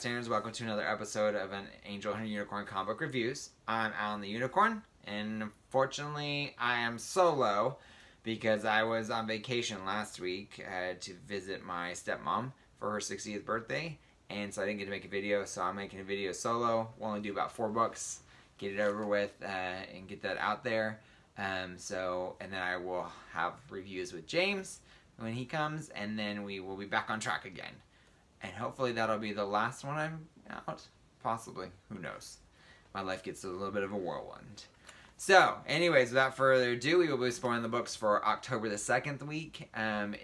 bystanders, welcome to another episode of an Angel and Unicorn comic book reviews. I'm Alan the Unicorn, and unfortunately I am solo because I was on vacation last week to visit my stepmom for her 60th birthday, and so I didn't get to make a video, so I'm making a video solo. We'll only do about 4 books, get it over with, and get that out there. And then I will have reviews with James when he comes, and then we will be back on track again. And hopefully that'll be the last one I'm out. Possibly. Who knows? My life gets a little bit of a whirlwind. So, anyways, without further ado, we will be spoiling the books for October the 2nd week.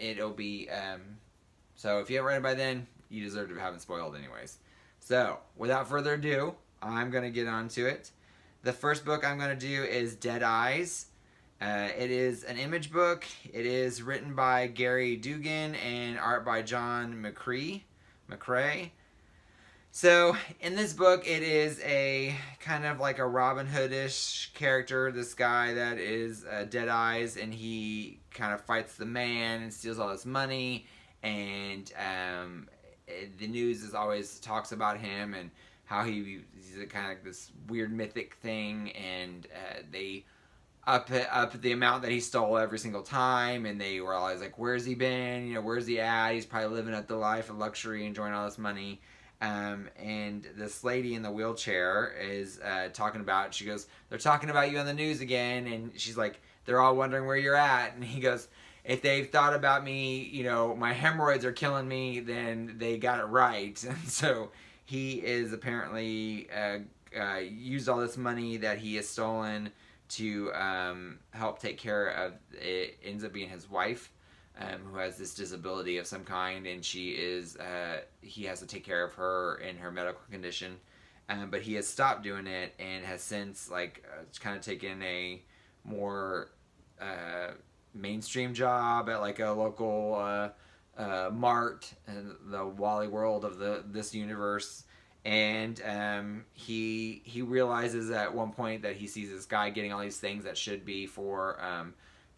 It'll be, so if you haven't read it by then, you deserve to have it spoiled anyways. So, without further ado, I'm going to get on to it. The first book I'm going to do is Dead Eyes. It is an image book. It is written by Gary Dugan and art by John McCrae. So in this book, it is a kind of like a Robin Hood-ish character. This guy that is Dead Eyes, and he kind of fights the man and steals all his money. And the news is always talks about him and how he's kind of like this weird mythic thing, and they up the amount that he stole every single time, and they were always like, where's he been? You know, where's he at? He's probably living at the life of luxury, enjoying all this money. And this lady in the wheelchair is talking about, she goes, they're talking about you on the news again, and she's like, they're all wondering where you're at. And he goes, if they've thought about me, you know, my hemorrhoids are killing me, then they got it right. And so he is apparently used all this money that he has stolen to help take care of, it ends up being his wife, who has this disability of some kind, and she is, he has to take care of her in her medical condition, but he has stopped doing it and has since kind of taken a more mainstream job at like a local mart in the Wally World of this universe. And he realizes at one point that he sees this guy getting all these things that should be for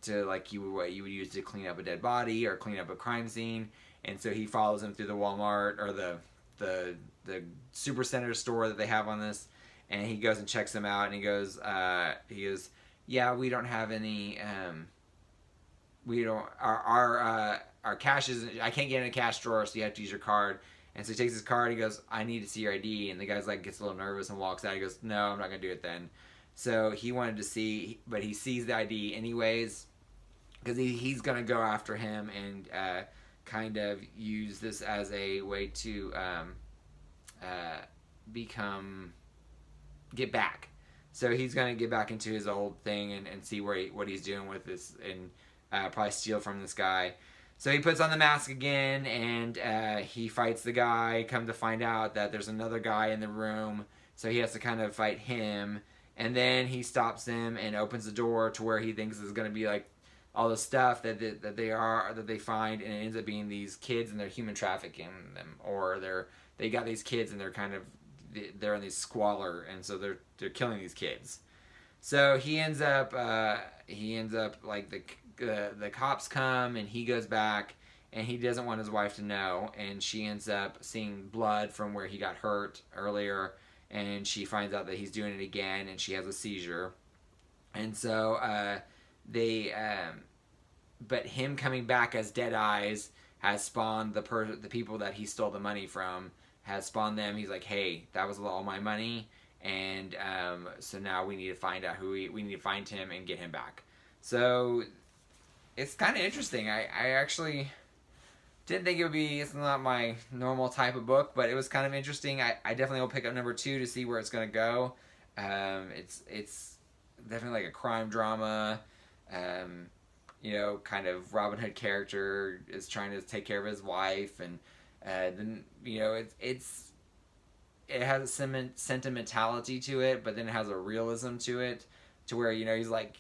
to like what you would use to clean up a dead body or clean up a crime scene. And so he follows him through the Walmart or the Supercenter store that they have on this, and he goes and checks them out, and he goes, yeah, we don't have any, we don't, our cash isn't, I can't get in a cash drawer, so you have to use your card. And so he takes his card, he goes, I need to see your ID. And the guy's like, gets a little nervous and walks out. He goes, no, I'm not going to do it then. So he wanted to see, but he sees the ID anyways, because he's going to go after him and kind of use this as a way to get back. So he's going to get back into his old thing and see what he's doing with this, and probably steal from this guy. So he puts on the mask again, and he fights the guy. Come to find out that there's another guy in the room, so he has to kind of fight him. And then he stops him and opens the door to where he thinks is going to be like all the stuff that they find, and it ends up being these kids, and they're human trafficking them, or they got these kids and they're in these squalor, and so they're killing these kids. So he ends up like the cops come, and he goes back, and he doesn't want his wife to know, and she ends up seeing blood from where he got hurt earlier, and she finds out that he's doing it again, and she has a seizure. And so but him coming back as Dead Eyes has spawned the people that he stole the money from, has spawned them. He's like, hey, that was all my money, and so now we need to find out we need to find him and get him back. So it's kind of interesting. I actually didn't think it would be, it's not my normal type of book, but it was kind of interesting. I definitely will pick up number 2 to see where it's going to go. It's definitely like a crime drama, you know, kind of Robin Hood character is trying to take care of his wife, and then, you know, it has a sentimentality to it, but then it has a realism to it, to where, you know, he's like,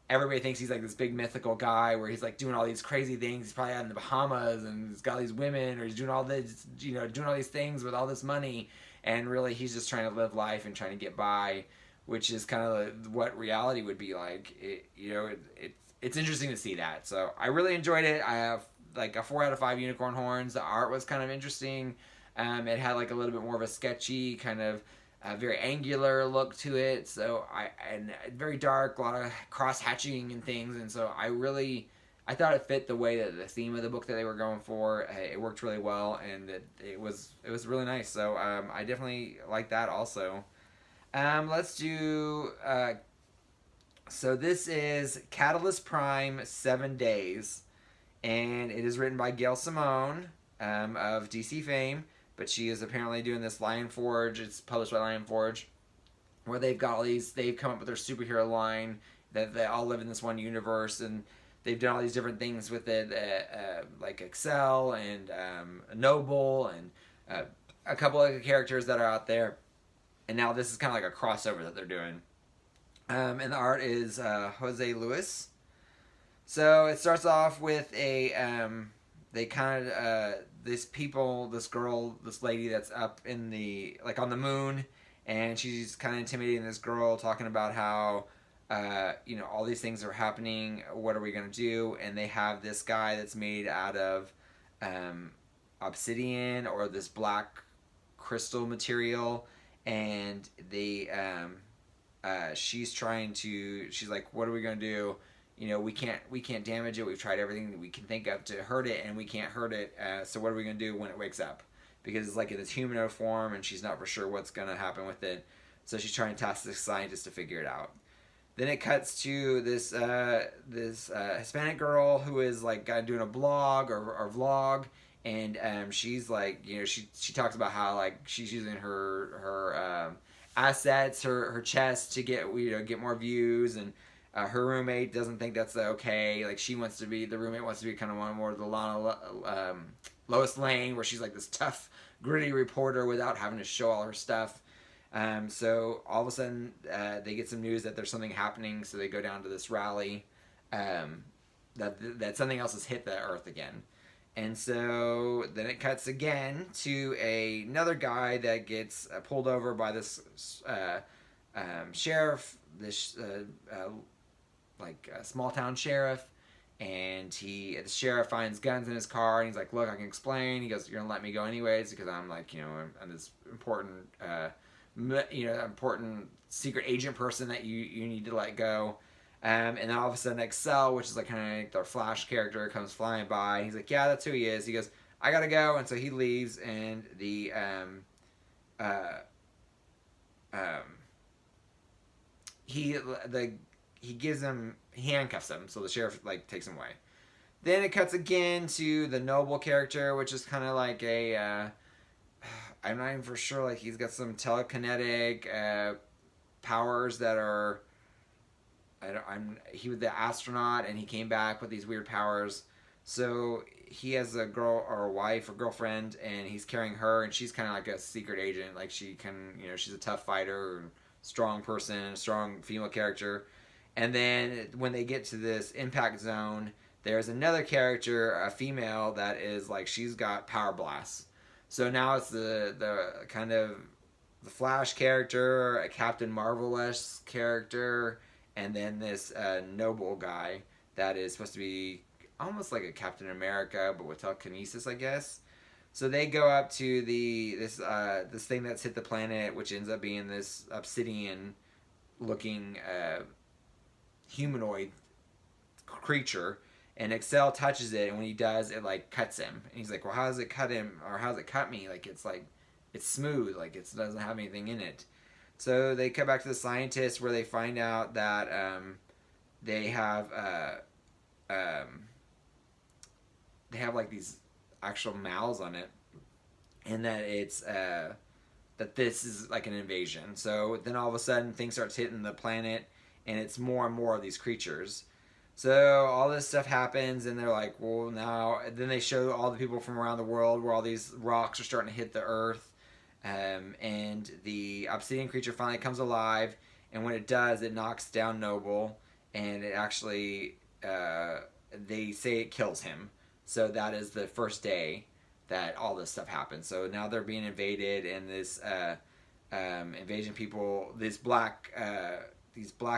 everybody thinks he's like this big mythical guy where he's like doing all these crazy things. He's probably out in the Bahamas and he's got all these women, or he's doing all this, you know, doing all these things with all this money. And really, he's just trying to live life and trying to get by, which is kind of what reality would be like. It's interesting to see that. So I really enjoyed it. I have like a 4 out of 5 unicorn horns. The art was kind of interesting. It had like a little bit more of a sketchy kind of very angular look to it. So and very dark, a lot of cross hatching and things. And so I thought it fit the way that the theme of the book that they were going for. It worked really well, and it was really nice. So I definitely like that also. Let's do. So this is Catalyst Prime 7 Days, and it is written by Gail Simone of DC fame, but she is apparently doing this Lion Forge. It's published by Lion Forge, where they've got all these. They've come up with their superhero line that they all live in this one universe, and they've done all these different things with it, like Excel and Noble and a couple of characters that are out there. And now this is kind of like a crossover that they're doing. And the art is Jose Luis. So it starts off with they kind of this girl, this lady that's up in the like on the moon, and she's kind of intimidating this girl, talking about how all these things are happening. What are we gonna do? And they have this guy that's made out of obsidian or this black crystal material, and she's like, what are we gonna do? We can't damage it. We've tried everything that we can think of to hurt it, and we can't hurt it. So what are we gonna do when it wakes up? Because it's like in this humanoid form, and she's not for sure what's gonna happen with it. So she's trying to task the scientist to figure it out. Then it cuts to this Hispanic girl who is like doing a blog or vlog, and she's like, she talks about how like she's using her assets, her chest to get more views, and her roommate doesn't think that's okay. Like the roommate wants to be kind of one more of the Lois Lane, where she's like this tough, gritty reporter without having to show all her stuff. So all of a sudden, they get some news that there's something happening. So they go down to this rally, that something else has hit the Earth again. And so then it cuts again to another guy that gets pulled over by this sheriff, this small town sheriff, and the sheriff finds guns in his car, and he's like, "Look, I can explain." He goes, "You're gonna let me go anyways because I'm like, I'm this important." Important secret agent person that you need to let go. And then all of a sudden Excel, which is like kind of like their Flash character, comes flying by. He's like, yeah, that's who he is. He goes, I gotta go. And so he leaves, and he handcuffs him, so the sheriff like takes him away. Then it cuts again to the Noble character, which is kind of like I'm not even for sure. Like he's got some telekinetic powers that are. He was the astronaut, and he came back with these weird powers. So he has a girl or a wife or girlfriend, and he's carrying her, and she's kind of like a secret agent. Like she can, she's a tough fighter, strong person, strong female character. And then when they get to this impact zone, there's another character, a female, that is like she's got power blasts. So now it's the kind of the Flash character, a Captain Marvel-esque character, and then this Noble guy that is supposed to be almost like a Captain America, but with telekinesis, I guess. So they go up to this thing that's hit the planet, which ends up being this obsidian-looking humanoid creature. And Excel touches it, and when he does, it like cuts him. And he's like, "Well, how does it cut him, or how does it cut me? Like it's smooth, like it doesn't have anything in it." So they cut back to the scientists, where they find out that they have like these actual mouths on it, and that it's that this is like an invasion. So then all of a sudden things starts hitting the planet, and it's more and more of these creatures. So all this stuff happens, and they're like, well, now. And then they show all the people from around the world where all these rocks are starting to hit the Earth, and the obsidian creature finally comes alive. And when it does, it knocks down Noble, and it actually they say it kills him. So that is the first day that all this stuff happens. So now they're being invaded, and this invasion people, these black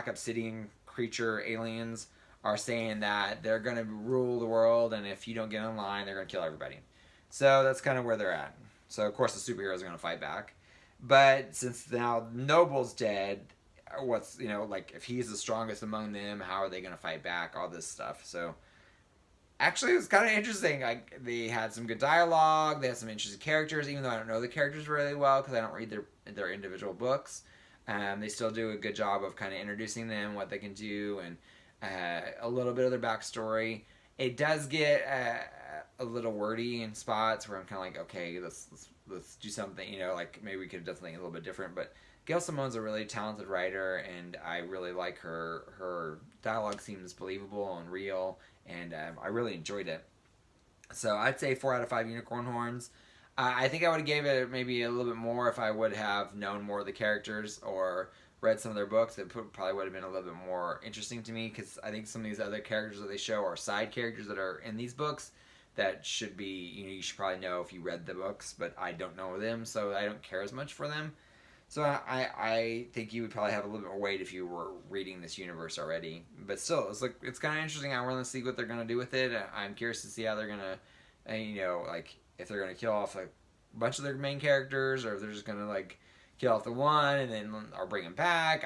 obsidian creature aliens, are saying that they're going to rule the world, and if you don't get in line, they're going to kill everybody. So that's kind of where they're at. So of course the superheroes are going to fight back. But since now Noble's dead, what's like if he's the strongest among them, how are they going to fight back? All this stuff. So actually it was kind of interesting. Like they had some good dialogue. They had some interesting characters, even though I don't know the characters really well because I don't read their individual books. They still do a good job of kind of introducing them, what they can do, and a little bit of their backstory. It does get a little wordy in spots where I'm kind of like, okay, let's do something. Like maybe we could have done something a little bit different. But Gail Simone's a really talented writer, and I really like her. Her dialogue seems believable and real, and I really enjoyed it. So I'd say 4 out of 5 unicorn horns. I think I would have gave it maybe a little bit more if I would have known more of the characters or read some of their books. It probably would have been a little bit more interesting to me because I think some of these other characters that they show are side characters that are in these books that should be, you should probably know if you read the books, but I don't know them, so I don't care as much for them. So I think you would probably have a little bit more weight if you were reading this universe already. But still, it's kind of interesting. I want to see what they're gonna do with it. I'm curious to see how they're gonna, like if they're gonna kill off like a bunch of their main characters, or if they're just gonna like kill off the one and then or bring him back.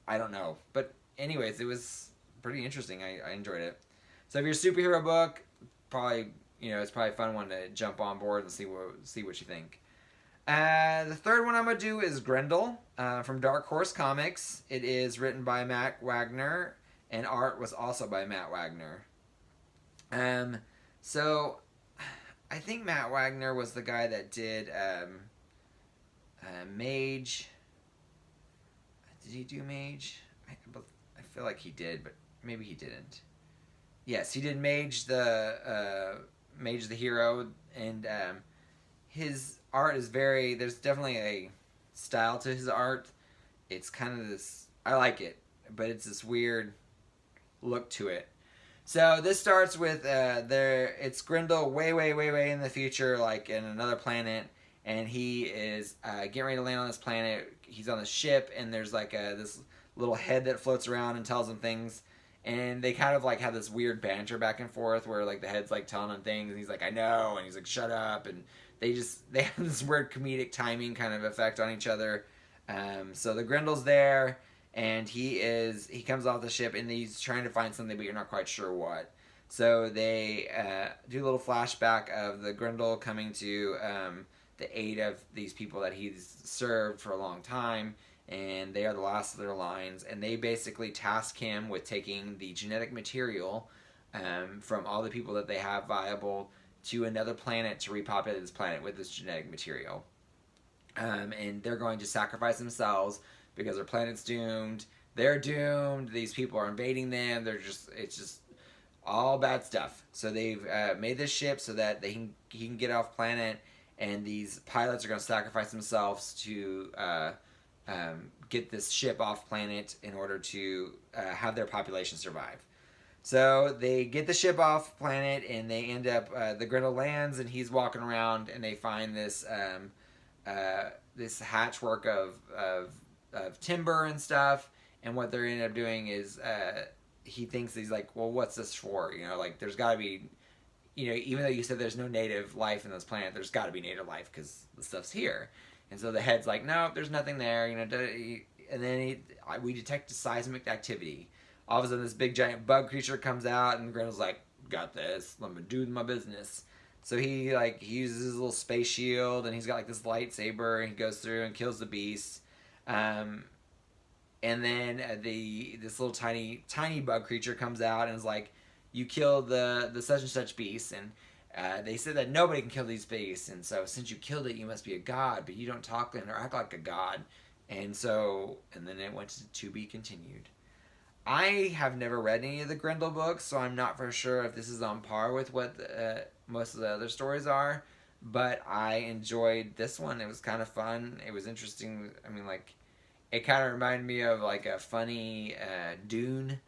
I don't know. But anyways, it was pretty interesting. I enjoyed it. So if you're a superhero book, probably it's probably a fun one to jump on board and see what you think. The third one I'm going to do is Grendel from Dark Horse Comics. It is written by Matt Wagner, and art was also by Matt Wagner. So I think Matt Wagner was the guy that did Mage. Did he do Mage? I feel like he did, but maybe he didn't. Yes, he did Mage the hero, and his art is there's definitely a style to his art. It's kind of this, I like it, but it's this weird look to it. So this starts with it's Grendel way in the future, like in another planet, and he is getting ready to land on this planet. He's on the ship, and there's like this little head that floats around and tells him things. And they kind of like have this weird banter back and forth where like the head's like telling him things, and he's like, I know, and he's like, shut up, and they have this weird comedic timing kind of effect on each other. So the Grendel's there, and he comes off the ship, and he's trying to find something, but you're not quite sure what. So they do a little flashback of the Grendel coming to the aid of these people that he's served for a long time, and they are the last of their lines, and they basically task him with taking the genetic material from all the people that they have viable to another planet to repopulate this planet with this genetic material. And they're going to sacrifice themselves because their planet's doomed. They're doomed. These people are invading them. It's just all bad stuff. So they've made this ship so that he can get off planet, and these pilots are going to sacrifice themselves to get this ship off planet in order to have their population survive. So they get the ship off planet, and they end up the Grendel lands, and he's walking around, and they find this this hatchwork of timber and stuff. And what they're ended up doing is he thinks, he's like, well, what's this for? Like there's got to be, even though you said there's no native life in this planet, there's got to be native life because the stuff's here. And so the head's like, no, there's nothing there. And then we detect a seismic activity. All of a sudden, this big giant bug creature comes out, and Grendel's like, got this. I'm gonna do my business. So he uses his little space shield, and he's got like this lightsaber, and he goes through and kills the beast. And then this little tiny bug creature comes out and is like, you killed the such and such beast, and they said that nobody can kill these beasts, and so since you killed it, you must be a god, but you don't talk or act like a god. And then it went to be continued. I have never read any of the Grendel books, so I'm not for sure if this is on par with what most of the other stories are, but I enjoyed this one. It was kind of fun. It was interesting. I mean, like, it kind of reminded me of like a funny Dune.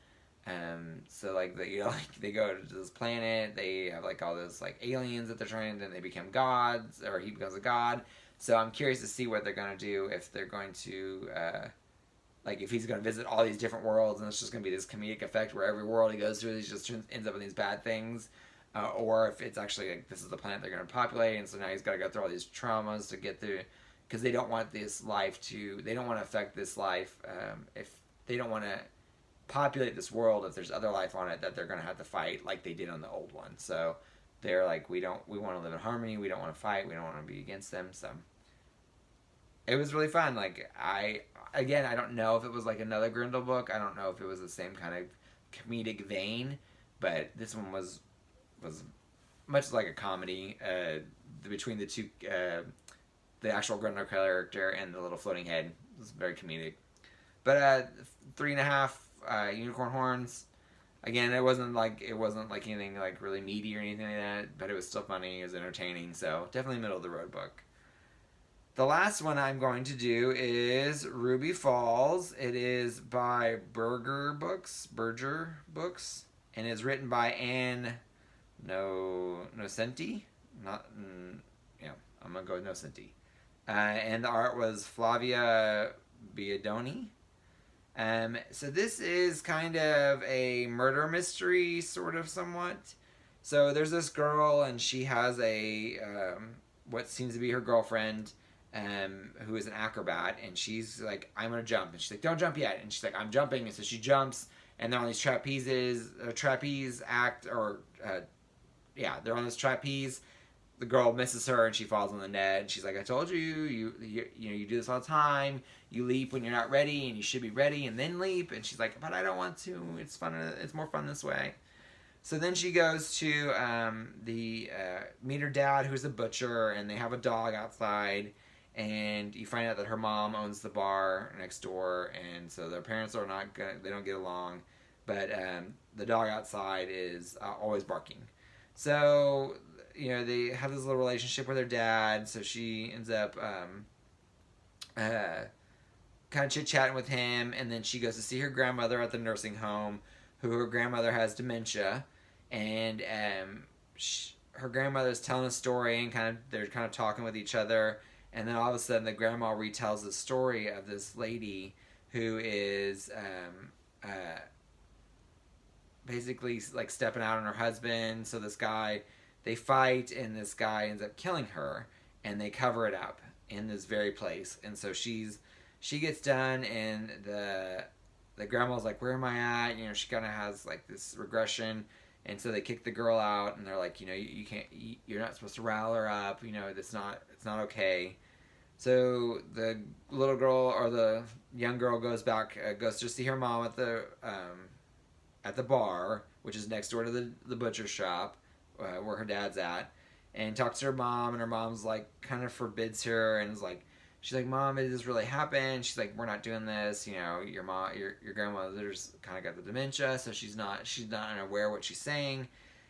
So like like they go to this planet, they have like all those like aliens that they're trying, then they become gods, or he becomes a god. So I'm curious to see what they're gonna do, if they're going to like if he's gonna visit all these different worlds, and it's just gonna be this comedic effect where every world he goes through, he just ends up in these bad things, or if it's actually like this is the planet they're going to populate, and so now he's got to go through all these traumas to get through, because they don't want this life to, they don't want to affect this life, if they don't want to populate this world if there's other life on it that they're going to have to fight like they did on the old one. So they're like, we want to live in harmony, we don't want to fight, we don't want to be against them. So it was really fun. Like, I don't know if it was like another Grindel book, I don't know if it was the same kind of comedic vein, but this one was much like a comedy, between the two, the actual Grindel character and the little floating head. It was very comedic. But 3.5 unicorn horns. Again, it wasn't like anything like really meaty or anything like that, but it was still funny, it was entertaining, so definitely middle of the road book. The last one I'm going to do is Ruby Falls. It is by Berger Books, and is written by Anne Nocenti. I'm gonna go with Nocenti. And the art was Flavia Biadoni. So this is kind of a murder mystery, sort of, somewhat. So there's this girl, and she has a what seems to be her girlfriend, who is an acrobat, and she's like, I'm gonna jump, and she's like, don't jump yet, and she's like, I'm jumping, and so she jumps, and they're on these trapeze act, or they're on this trapeze. The girl misses her and she falls on the net, and she's like, I told you, you do this all the time. You leap when you're not ready, and you should be ready and then leap. And she's like, but I don't want to. It's fun. It's more fun this way. So then she goes to meet her dad, who's a butcher, and they have a dog outside. And you find out that her mom owns the bar next door, and so their parents are not good. They don't get along. But the dog outside is always barking. So they have this little relationship with her dad, so she ends up kind of chit-chatting with him, and then she goes to see her grandmother at the nursing home, who her grandmother has dementia, and her grandmother's telling a story, and they're kind of talking with each other, and then all of a sudden the grandma retells the story of this lady who is basically like stepping out on her husband. So this guy, they fight, and this guy ends up killing her, and they cover it up in this very place. And so she gets done, and the grandma's like, where am I at? She kind of has like this regression, and so they kick the girl out, and they're like, you can't, you're not supposed to ral her up. It's not okay. So the little girl, or the young girl, goes to see her mom at the bar, which is next door to the butcher shop, where her dad's at, and talks to her mom, and her mom's like kind of forbids her, and is like, she's like, Mom, did this really happen? She's like, we're not doing this. Your mom, your grandmother's kind of got the dementia, so she's not unaware what she's saying.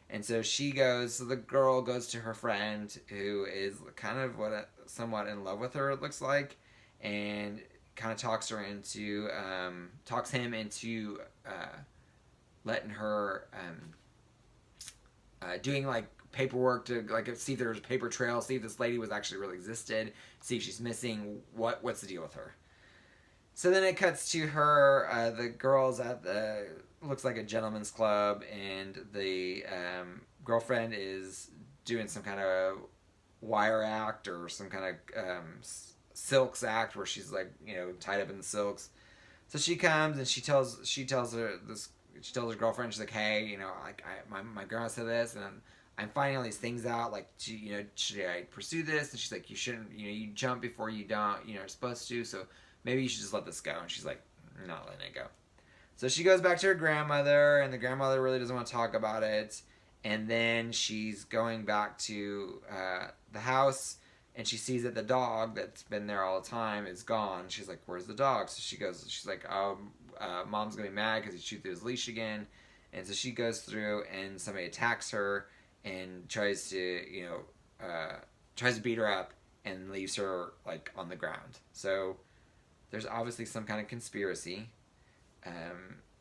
And so the girl goes to her friend, who is kind of somewhat in love with her, it looks like, and kind of talks him into letting her doing like paperwork to like see if there's a paper trail, see if this lady was actually really existed, see if she's missing, what's the deal with her. So then it cuts to her, the girls at the, looks like a gentleman's club, and the girlfriend is doing some kind of wire act, or some kind of silks act, where she's like, tied up in the silks. So she comes, and she tells her girlfriend, she's like, hey, my grandma said this, and I'm finding all these things out, like, should I pursue this? And she's like, you shouldn't, you jump before you don't, you're supposed to, so maybe you should just let this go. And she's like, not letting it go. So she goes back to her grandmother, and the grandmother really doesn't want to talk about it. And then she's going back to the house, and she sees that the dog that's been there all the time is gone. She's like, where's the dog? So she's like, Mom's going to be mad because he chewed through his leash again. And so she goes through, and somebody attacks her and tries to beat her up, and leaves her like on the ground. So there's obviously some kind of conspiracy,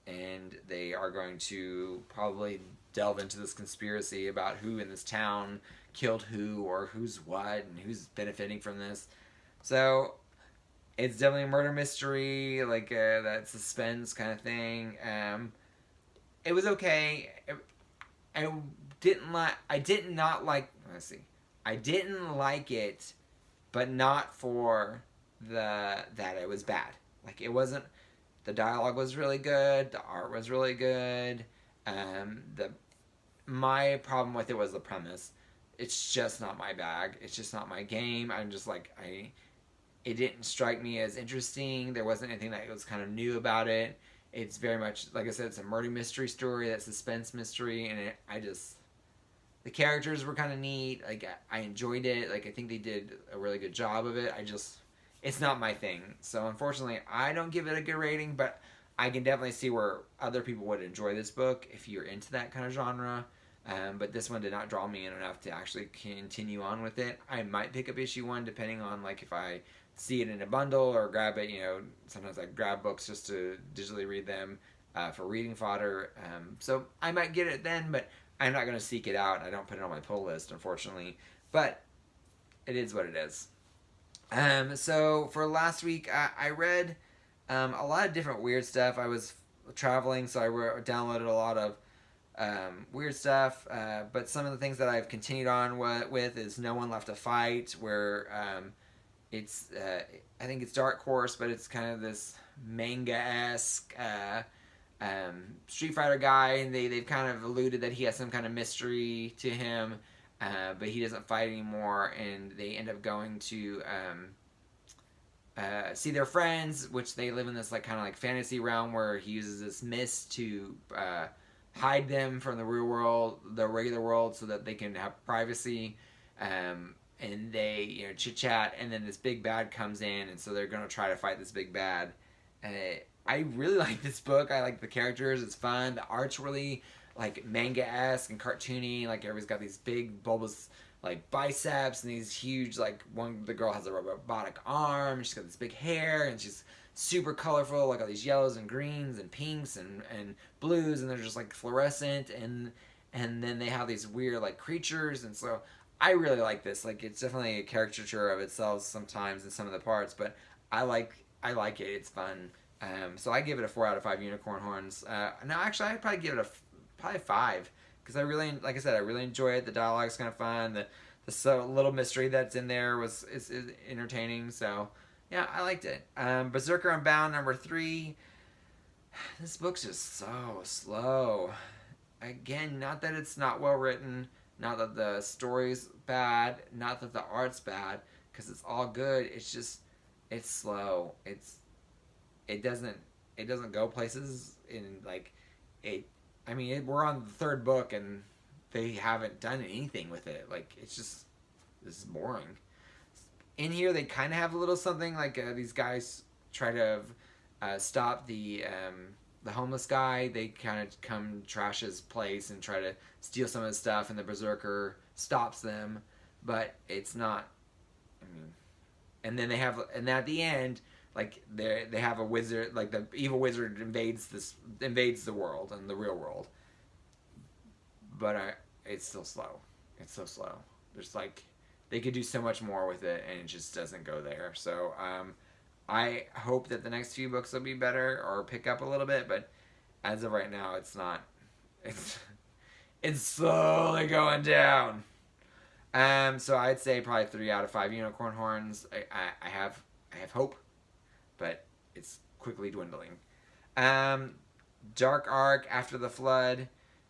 and they are going to probably delve into this conspiracy about who in this town killed who, or who's what, and who's benefiting from this. So it's definitely a murder mystery, like that suspense kind of thing. It was okay. I I did not like, let's see, I didn't like it, but not for that it was bad. Like, it wasn't, the dialogue was really good, the art was really good. The My problem with it was the premise. It's just not my bag. It's just not my game. I'm just like, it didn't strike me as interesting. There wasn't anything that was kind of new about it. It's very much, like I said, it's a murder mystery story, that suspense mystery, and the characters were kind of neat. Like, I enjoyed it. Like, I think they did a really good job of it. It's not my thing. So unfortunately, I don't give it a good rating, but I can definitely see where other people would enjoy this book if you're into that kind of genre. But this one did not draw me in enough to actually continue on with it. I might pick up issue 1 depending on, like, if I see it in a bundle or grab it. Sometimes I grab books just to digitally read them for reading fodder. So I might get it then, but I'm not going to seek it out. I don't put it on my pull list, unfortunately. But it is what it is. So for last week, I read a lot of different weird stuff. I was traveling, so I downloaded a lot of weird stuff. But some of the things that I've continued on with is No One Left to Fight, where it's I think it's Dark Horse, but it's kind of this manga-esque Street Fighter guy, and they've kind of alluded that he has some kind of mystery to him, but he doesn't fight anymore, and they end up going to see their friends, which they live in this, like, kind of like fantasy realm where he uses this mist to hide them from the real world, the regular world, so that they can have privacy. And they, chit chat, and then this big bad comes in, and so they're gonna try to fight this big bad. I really like this book. I like the characters. It's fun. The art's really, like, manga-esque and cartoony. Like, everybody's got these big bulbous, like, biceps and these huge, like, the girl has a robotic arm. She's got this big hair, and she's super colorful, like all these yellows and greens and pinks and blues, and they're just, like, fluorescent, and then they have these weird, like, creatures, and so I really like this. Like, it's definitely a caricature of itself sometimes in some of the parts, but I like it. It's fun. So I give it a 4 out of 5 unicorn horns. No, actually, I'd probably give it probably 5, because I really, like I said, I really enjoy it. The dialogue's kind of fun. The little mystery that's in there is entertaining. So yeah, I liked it. Berserker Unbound number 3. This book's just so slow. Again, not that it's not well written, not that the story's bad, not that the art's bad, because it's all good. It's just, it's slow. It doesn't go places in, like, it. I mean, we're on the 3rd book and they haven't done anything with it. Like, it's just, this is boring. In here, they kind of have a little something, like, these guys try to stop the homeless guy. They kind of come trash his place and try to steal some of his stuff, and the Berserker stops them, but it's not, I mean, and then at the end, like, they have a wizard, like, the evil wizard invades the world and the real world, but it's still slow. It's so slow. There's, like, they could do so much more with it, and it just doesn't go there. So I hope that the next few books will be better or pick up a little bit, but as of right now, it's not. It's slowly going down. So I'd say probably 3 out of 5 unicorn horns. I have hope, but it's quickly dwindling. Dark Ark After the Flood.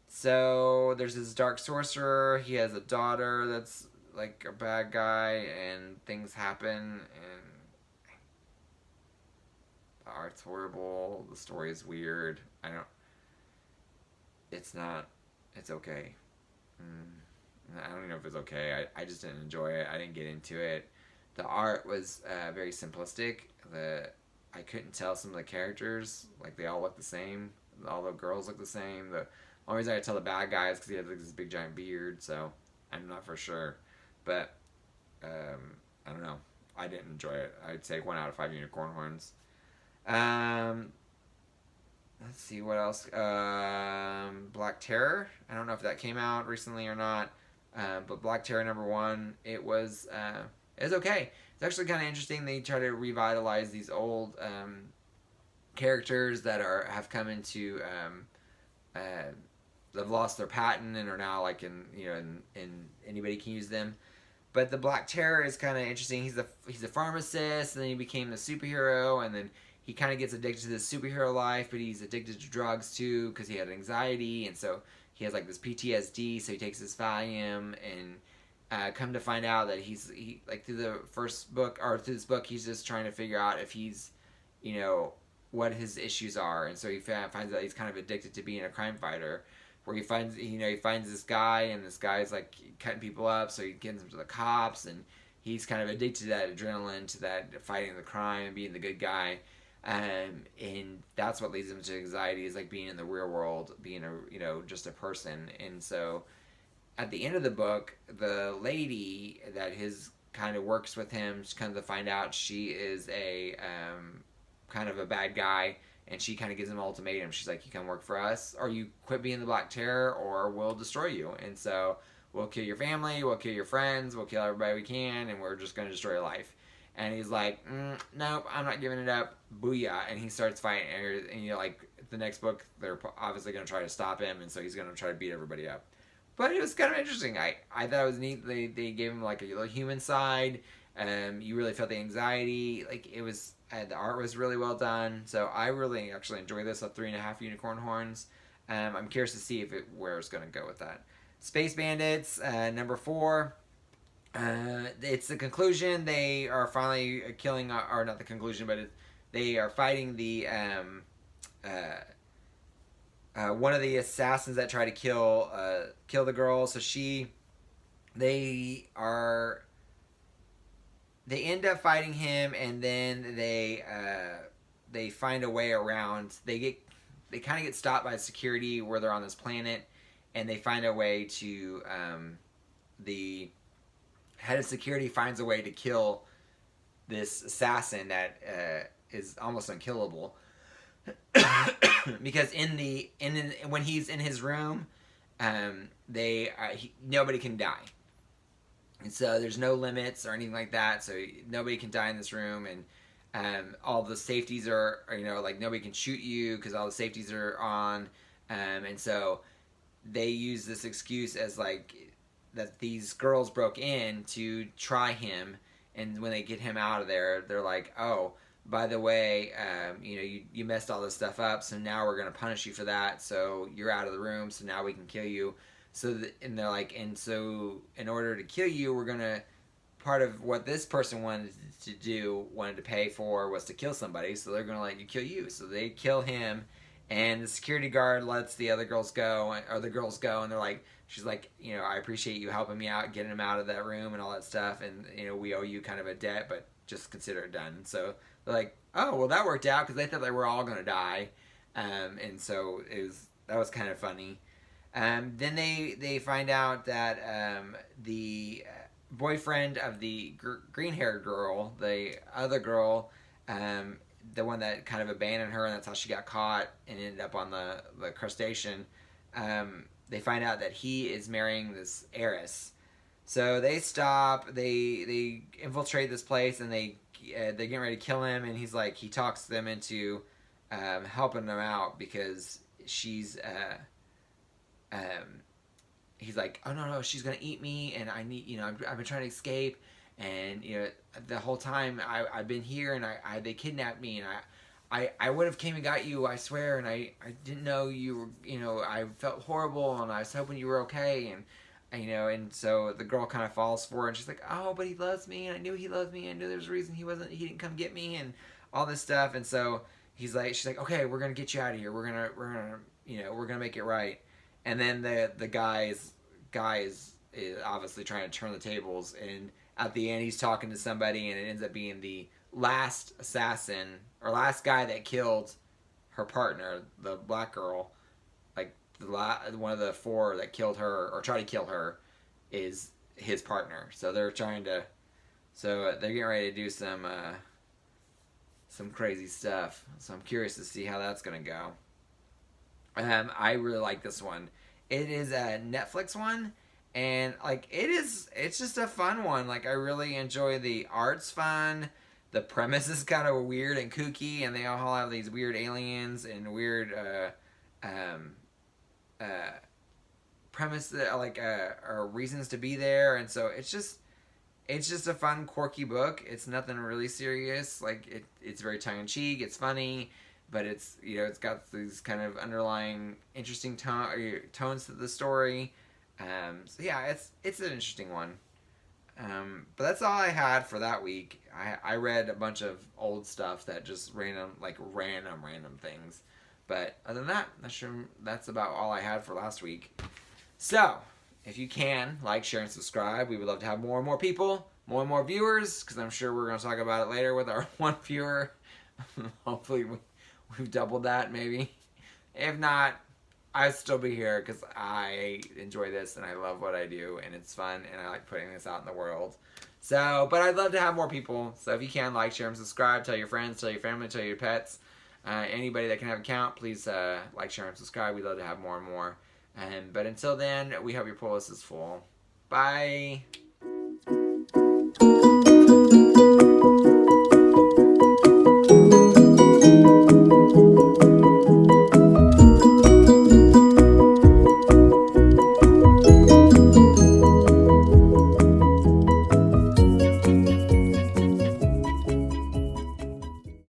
So there's this dark sorcerer. He has a daughter that's, like, a bad guy, and things happen, and the art's horrible. The story is weird. It's okay. I don't even know if it's okay. I just didn't enjoy it. I didn't get into it. The art was very simplistic. I couldn't tell some of the characters. Like, they all look the same. All the girls look the same. The only reason I could tell the bad guy is because he had, like, this big giant beard, so I'm not for sure. But I don't know. I didn't enjoy it. I'd say 1 out of 5 unicorn horns. Let's see what else. Black Terror. I don't know if that came out recently or not. But Black Terror number 1. It was okay. It's actually kind of interesting. They try to revitalize these old characters that have come into they've lost their patent and are now like in anybody can use them. But the Black Terror is kind of interesting. He's a pharmacist, and then he became a superhero, and then he kind of gets addicted to this superhero life, but he's addicted to drugs too because he had anxiety, and so he has like this PTSD. So he takes this Valium, and come to find out that he like through the first book or through this book, he's just trying to figure out if he's, what his issues are, and so he finds out he's kind of addicted to being a crime fighter where he finds this guy, and this guy's like cutting people up, so he gets him to the cops, and he's kind of addicted to that adrenaline, to that fighting the crime and being the good guy, and that's what leads him to anxiety, is like being in the real world, being just a person. And so at the end of the book, the lady that his kind of works with him, just kind of to find out she is a kind of a bad guy, and she kind of gives him an ultimatum. She's like, you come work for us, or you quit being the Black Terror, or we'll destroy you. And so we'll kill your family, we'll kill your friends, we'll kill everybody we can, and we're just going to destroy your life. And he's like, nope, I'm not giving it up. Booyah. And he starts fighting. And like the next book, they're obviously going to try to stop him, and so he's going to try to beat everybody up. But it was kind of interesting. I thought it was neat. They gave him like a little human side. You really felt the anxiety. Like it was, the art was really well done. So I really actually enjoyed this. 3.5 unicorn horns. I'm curious to see where it's going to go with that. Space Bandits, number 4. It's the conclusion. They are finally killing, or not the conclusion, but they are fighting the one of the assassins that try to kill the girl. So they end up fighting him, and then they find a way around. They kind of get stopped by security where they're on this planet, and they find a way to the head of security finds a way to kill this assassin that is almost unkillable. Because when he's in his room, nobody can die, and so there's no limits or anything like that. So nobody can die in this room, and all the safeties are like nobody can shoot you because all the safeties are on, and so they use this excuse as like that these girls broke in to try him, and when they get him out of there, they're like, oh, by the way, you messed all this stuff up, so now we're going to punish you for that, so you're out of the room, so now we can kill you. And they're like, and so in order to kill you, we're going to, part of what this person wanted to pay for was to kill somebody, so they're going to let you kill you. So they kill him, and the security guard lets the other girls go, or the girls go, and they're like, she's like, I appreciate you helping me out, getting him out of that room and all that stuff, and, we owe you kind of a debt, but just consider it done. So they're like, oh, well, that worked out, because they thought they were all going to die, and so that was kind of funny. Then they find out that the boyfriend of the green-haired girl, the other girl, the one that kind of abandoned her, and that's how she got caught and ended up on the crustacean, they find out that he is marrying this heiress. So they stop, they infiltrate this place, and they get ready to kill him, and he talks them into helping them out because she's he's like, oh no, she's gonna eat me, and I need, I've been trying to escape, and the whole time I've been here, and they kidnapped me, and I would have came and got you, I swear, and I didn't know you were, I felt horrible, and I was hoping you were okay, and and so the girl kind of falls for it, and she's like, oh, but he loves me, and I knew he loved me, I knew there was a reason he didn't come get me, and all this stuff, and so she's like, okay, we're gonna get you out of here, we're gonna make it right, and then the guy is obviously trying to turn the tables, and at the end he's talking to somebody, and it ends up being the last assassin, or last guy that killed her partner, the black girl, like one of the 4 that killed her or tried to kill her is his partner. So they're getting ready to do some crazy stuff. So I'm curious to see how that's gonna go. I really like this one. It is a Netflix one, and it's just a fun one. Like, I really enjoy the art's fun. The premise is kind of weird and kooky, and they all have these weird aliens and weird premise, or reasons to be there, and so it's just a fun, quirky book. It's nothing really serious. Like it's very tongue in cheek. It's funny, but it's it's got these kind of underlying interesting tones to the story. So yeah, it's an interesting one. But that's all I had for that week. I read a bunch of old stuff that just random things. But other than that, that's about all I had for last week. So, if you can, like, share, and subscribe. We would love to have more and more people, more and more viewers, because I'm sure we're going to talk about it later with our one viewer. Hopefully we've doubled that, maybe. If not, I'd still be here because I enjoy this and I love what I do and it's fun and I like putting this out in the world. So, but I'd love to have more people. So if you can, like, share, and subscribe. Tell your friends, tell your family, tell your pets. Anybody that can have an account, please like, share, and subscribe. We'd love to have more and more. But until then, we hope your pull list is full. Bye.